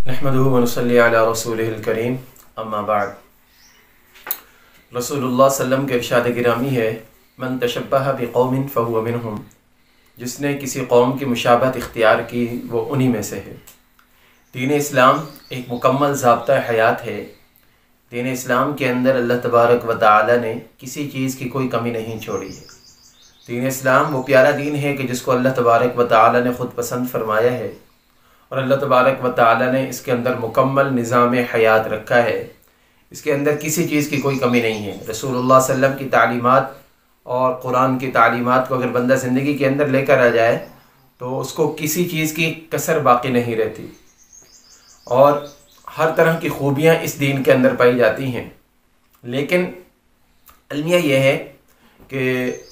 नहमदुहु व नुसल्ली अला रसूलिहिल करीम अम्मा बाद। रसूलुल्लाह सल्लम के इरशाद गिरामी है, मन तशब्बह बिक़ौमिन फ़हुव मिनहुम। जिसने किसी कौम की मुशाबहत इख्तियार की वो उन्हीं में से है। दीन इस्लाम एक मुकम्मल ज़ाब्ता हयात है। दीन इस्लाम के अंदर अल्लाह तबारक व तआला ने किसी चीज़ की कोई कमी नहीं छोड़ी है। दीन इस्लाम वो प्यारा दीन है कि जिसको अल्लाह तबारक व तआला ने ख़ुद पसंद फरमाया है और अल्लाह तबारक व तआला ने इसके अंदर मुकम्मल निज़ाम हयात रखा है। इसके अंदर किसी चीज़ की कोई कमी नहीं है। रसूलुल्लाह सल्लम की तालीमात और कुरान की तालीमात को अगर बंदा ज़िंदगी के अंदर लेकर आ जाए तो उसको किसी चीज़ की कसर बाकी नहीं रहती और हर तरह की खूबियाँ इस दीन के अंदर पाई जाती हैं। लेकिन अलमिया यह है कि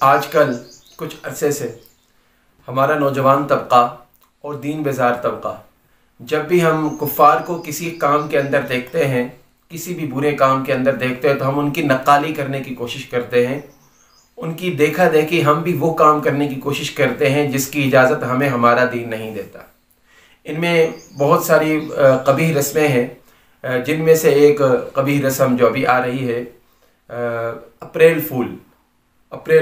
आजकल कुछ अरसे से हमारा नौजवान तबका और दीन बेजार तबका, जब भी हम कुफ़ार को किसी काम के अंदर देखते हैं, किसी भी बुरे काम के अंदर देखते हैं, तो हम उनकी नक्काली करने की कोशिश करते हैं। उनकी देखा देखी हम भी वो काम करने की कोशिश करते हैं जिसकी इजाज़त हमें हमारा दीन नहीं देता। इनमें बहुत सारी कबीह रस्में हैं, जिनमें से एक कबीह रस्म जो अभी आ रही है अप्रैल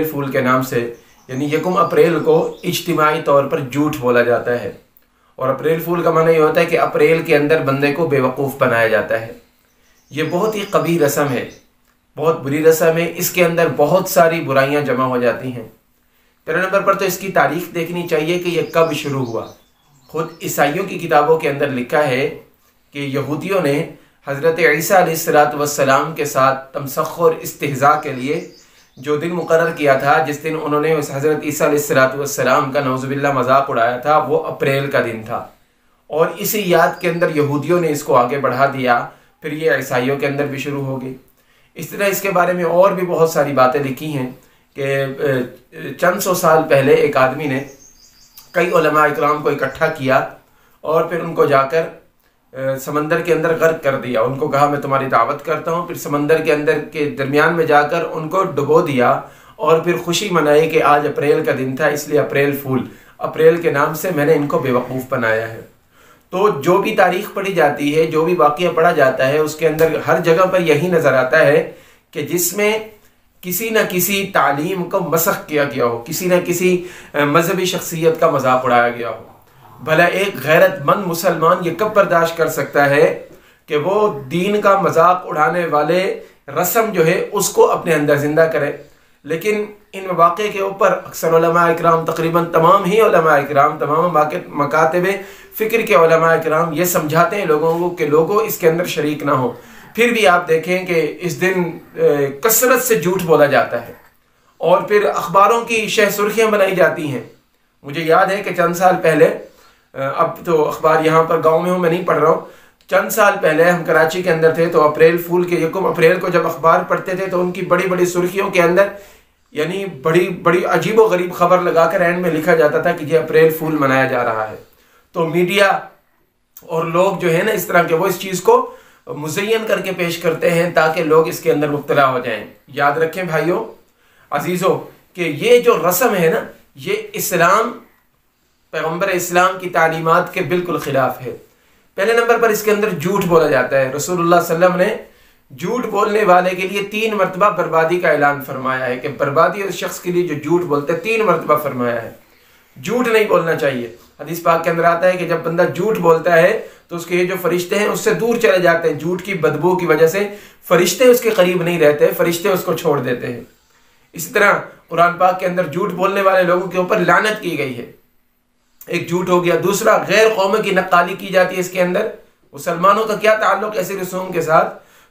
फूल के नाम से, यानी 1 अप्रैल को इज्तिमाई तौर पर झूठ बोला जाता है। और अप्रैल फूल का माना ये होता है कि अप्रैल के अंदर बंदे को बेवकूफ़ बनाया जाता है। ये बहुत ही कबीह रस्म है, बहुत बुरी रस्म है। इसके अंदर बहुत सारी बुराइयां जमा हो जाती हैं। पहले नंबर पर तो इसकी तारीख देखनी चाहिए कि यह कब शुरू हुआ। खुद ईसाइयों की किताबों के अंदर लिखा है कि यहूदियों ने हज़रत ईसा अलैहिस्सलाम के साथ तमसख़ और इस्तिहज़ा के लिए जो दिन मुकर्रर किया था, जिस दिन उन्होंने उस हज़रत ईसा अलैहिस्सलाम का नौज़ुबिल्लाह मजाक उड़ाया था, वो अप्रैल का दिन था। और इसी याद के अंदर यहूदियों ने इसको आगे बढ़ा दिया, फिर ये ईसाइयों के अंदर भी शुरू हो गई। इस तरह इसके बारे में और भी बहुत सारी बातें लिखी हैं कि चंद सौ साल पहले एक आदमी ने कई उलमा इकराम को इकट्ठा किया और फिर उनको जाकर समंदर के अंदर गर्क कर दिया। उनको कहा मैं तुम्हारी दावत करता हूँ। फिर समंदर के अंदर के दरमियान में जाकर उनको डुबो दिया और फिर खुशी मनाई कि आज अप्रैल का दिन था, इसलिए अप्रैल के नाम से मैंने इनको बेवकूफ़ बनाया है। तो जो भी तारीख पढ़ी जाती है, जो भी वाक़या पढ़ा जाता है, उसके अंदर हर जगह पर यही नज़र आता है कि जिसमें किसी न किसी तालीम को मसख़ किया गया हो, किसी न किसी मजहबी शख्सियत का मजाक उड़ाया गया हो। भला एक गैरतमंद मुसलमान ये कब बर्दाश्त कर सकता है कि वो दीन का मजाक उड़ाने वाले रस्म जो है उसको अपने अंदर जिंदा करे। लेकिन इन वाक़े के ऊपर अक्सर उलमा इकराम, तकरीबन तमाम ही उलमा इकराम, तमाम मकातिब फ़िक्र के उलमा इकराम ये समझाते हैं लोगों को कि लोगों इसके अंदर शरीक ना हो। फिर भी आप देखें कि इस दिन कसरत से झूठ बोला जाता है और फिर अखबारों की शह सुर्खियाँ बनाई जाती हैं। मुझे याद है कि चंद साल पहले, अब तो अखबार यहाँ पर गांव में हूँ, मैं नहीं पढ़ रहा हूँ, चंद साल पहले हम कराची के अंदर थे तो अप्रैल फूल के 1 अप्रैल को जब अखबार पढ़ते थे तो उनकी बड़ी बड़ी सुर्खियों के अंदर यानी बड़ी बड़ी अजीब व गरीब खबर लगाकर एंड में लिखा जाता था कि ये अप्रैल फूल मनाया जा रहा है। तो मीडिया और लोग जो है ना इस तरह के, वो इस चीज़ को मुज़य्यन करके पेश करते हैं ताकि लोग इसके अंदर मुब्तला हो जाएं। याद रखें भाइयों अजीज़ों कि ये जो रस्म है ना, ये इस्लाम, पैगम्बर इस्लाम की तालीमात के बिल्कुल खिलाफ है। पहले नंबर पर इसके अंदर झूठ बोला जाता है। रसूलुल्लाह सल्लम ने झूठ बोलने वाले के लिए 3 मरतबा बर्बादी का ऐलान फरमाया है कि बर्बादी उस शख्स के लिए जो झूठ बोलते, 3 मरतबा फरमाया है। झूठ नहीं बोलना चाहिए। हदीस पाक के अंदर आता है कि जब बंदा झूठ बोलता है तो उसके ये जो फरिश्ते हैं उससे दूर चले जाते हैं। झूठ की बदबू की वजह से फरिश्ते उसके करीब नहीं रहते, फरिश्ते उसको छोड़ देते हैं। इसी तरह कुरान पाक के अंदर झूठ बोलने वाले लोगों के ऊपर लानत की गई है। एक झूठ हो गया। दूसरा, गैर कौमों की नक्काली की जाती है इसके अंदर। मुसलमानों का क्या ताल्लुक ऐसे रसूम के साथ?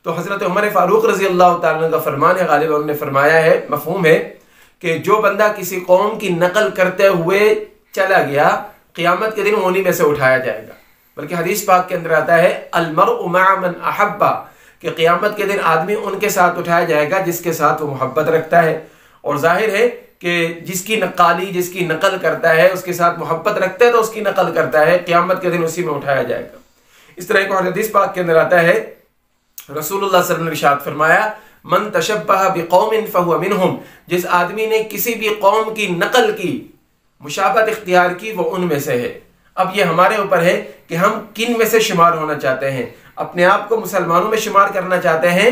तो हजरत उमर फारूक रजी अल्लाह तआला का फरमान है, गालिब उन्होंने फरमाया है, मफहूम है कि जो बंदा किसी कौम की नकल करते हुए चला गया, क़यामत के दिन उन्हीं में से उठाया जाएगा। बल्कि हदीस पाक के अंदर आता है अलमरउ मअ मन अहब्बा, कि क़यामत के दिन आदमी उनके साथ उठाया जाएगा जिसके साथ वो मोहब्बत रखता है। और जाहिर है कि जिसकी नक्काली, जिसकी नकल करता है, उसके साथ मोहब्बत रखता है तो उसकी नकल करता है, क़यामत के दिन उसी में उठाया जाएगा। इस तरह एक और हदीस पाक के अंदर आता है, रसूलुल्लाह सल्लल्लाहु अलैहि वसल्लम ने इरशाद फरमाया, मन तशब्बह बिक़ौमिन फ़हुव मिनहुम। जिस आदमी ने किसी भी कौम की नकल की, मुशाबहत इख्तियार की, वो उनमें से है। अब ये हमारे ऊपर है कि हम किन में से शुमार होना चाहते हैं, अपने आप को मुसलमानों में शुमार करना चाहते हैं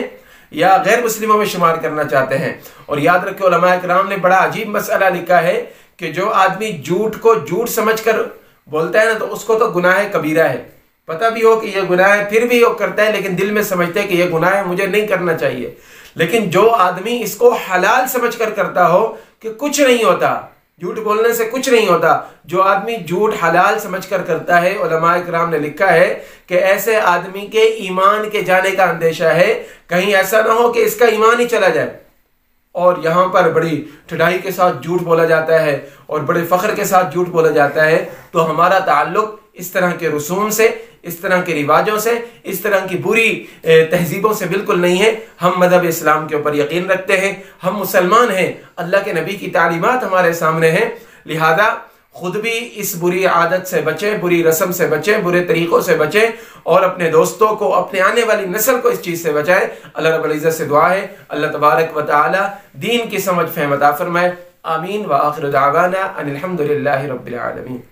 या गैर मुस्लिमों में शुमार करना चाहते हैं। और याद रखिए उलमा इकराम ने बड़ा अजीब मसला लिखा है कि जो आदमी झूठ को झूठ समझकर बोलता है ना, तो उसको तो गुनाह कबीरा है, पता भी हो कि यह गुनाह है फिर भी वो करता है, लेकिन दिल में समझता है कि यह गुनाह है, मुझे नहीं करना चाहिए। लेकिन जो आदमी इसको हलाल समझकर करता हो कि कुछ नहीं होता, झूठ बोलने से कुछ नहीं होता, जो आदमी झूठ हलाल समझकर करता है, उलमा इकराम ने लिखा है कि ऐसे आदमी के ईमान के जाने का अंदेशा है, कहीं ऐसा ना हो कि इसका ईमान ही चला जाए। और यहाँ पर बड़ी ठिठाई के साथ झूठ बोला जाता है और बड़े फख्र के साथ झूठ बोला जाता है। तो हमारा ताल्लुक इस तरह के रसूम से, इस तरह के रिवाजों से, इस तरह की बुरी तहजीबों से बिल्कुल नहीं है। हम मज़हब इस्लाम के ऊपर यकीन रखते हैं, हम मुसलमान हैं, अल्लाह के नबी की तालीमात हमारे सामने हैं, लिहाजा खुद भी इस बुरी आदत से बचें, बुरी रस्म से बचें, बुरे तरीक़ों से बचें और अपने दोस्तों को, अपने आने वाली नस्ल को इस चीज़ से बचाएं। अल्लाह रब्बुल इज़्ज़त से दुआ है अल्लाह तबारक व तआला दीन की समझ फहम अता फरमाए। आमीन व आखिर दावाना अनिल हम्दुलिल्लाहि रब्बिल आलमीन।